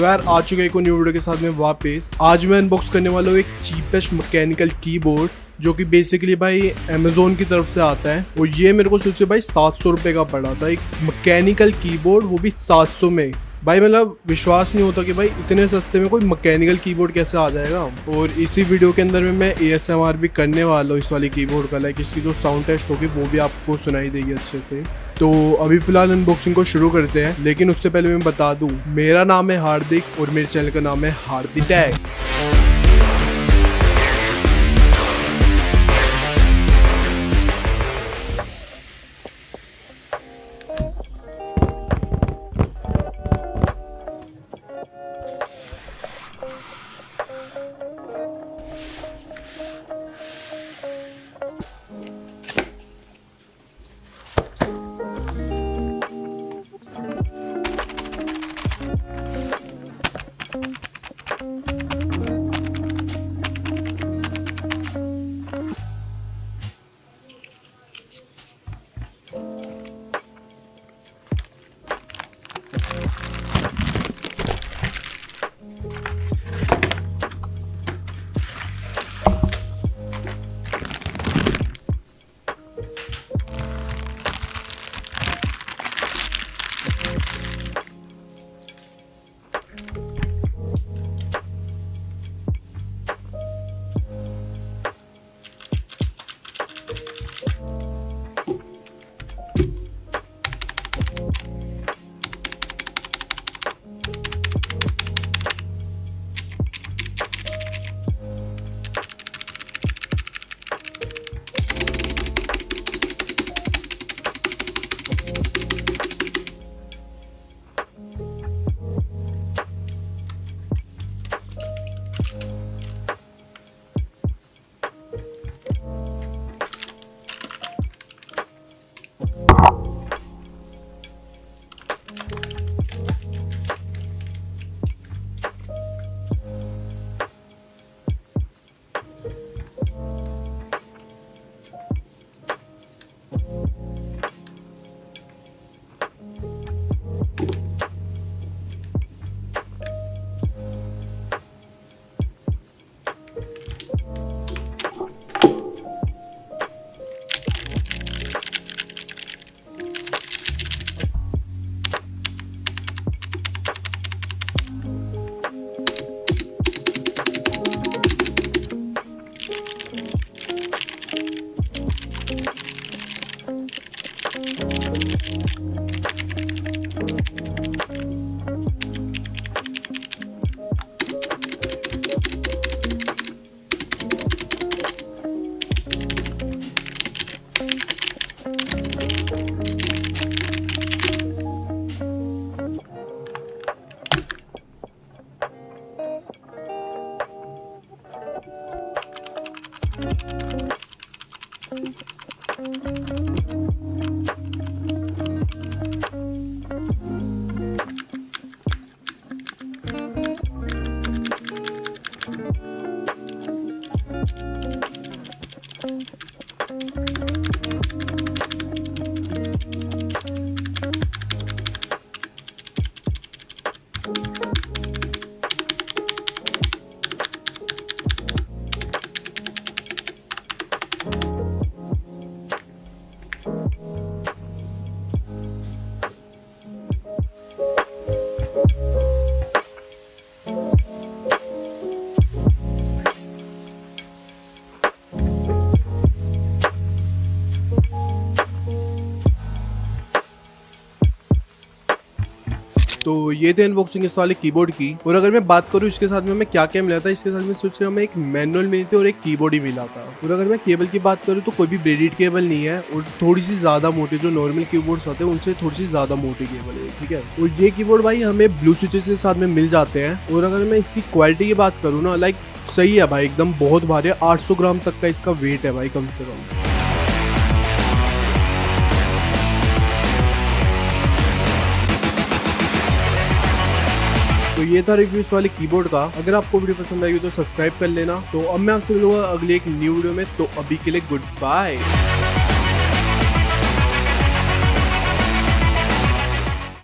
यार आ चुका है एक न्यू वीडियो के साथ में वापस। आज मैं अनबॉक्स करने वाला हूँ एक चीपेस्ट मैकेनिकल कीबोर्ड जो कि बेसिकली भाई अमेजोन की तरफ से आता है। और ये मेरे को सोचिए भाई 700 रुपये का पड़ा था, एक मैकेनिकल कीबोर्ड, वो भी 700 में। भाई मतलब विश्वास नहीं होता कि भाई इतने सस्ते में कोई मैकेनिकल कीबोर्ड कैसे आ जाएगा। और इसी वीडियो के अंदर में मैं ASMR भी करने वाला हूँ इस वाली कीबोर्ड का, लाइक इसकी जो साउंड टेस्ट होगी वो भी आपको सुनाई देगी अच्छे से। तो अभी फिलहाल अनबॉक्सिंग को शुरू करते हैं, लेकिन उससे पहले मैं बता दूं मेरा नाम है हार्दिक और मेरे चैनल का नाम है हार्दिक टैग। तो ये थे अनबॉक्सिंग इस वाले कीबोर्ड की। और अगर मैं बात करूँ इसके साथ में हमें क्या क्या मिला था, इसके साथ में सोच रहा हूँ हमें एक मैनुअल मिली थी और एक कीबोर्ड ही मिला था। और अगर मैं केबल की बात करूँ तो कोई भी ब्रेडेड केबल नहीं है और थोड़ी सी ज्यादा मोटी, जो नॉर्मल कीबोर्ड्स होते हैं उनसे थोड़ी सी ज्यादा मोटी केबल है, ठीक है। और ये कीबोर्ड भाई हमें ब्लू स्विचेस के साथ में मिल जाते हैं। और अगर मैं इसकी क्वालिटी की बात करूँ ना, लाइक सही है भाई, एकदम बहुत भारी है, 800 ग्राम तक का इसका वेट है भाई कम से कम। तो ये था रिव्यू इस वाले कीबोर्ड का। अगर आपको वीडियो पसंद आई तो सब्सक्राइब कर लेना। तो अब मैं आपसे मिलूंगा अगली एक न्यू वीडियो में, तो अभी के लिए गुड बाय।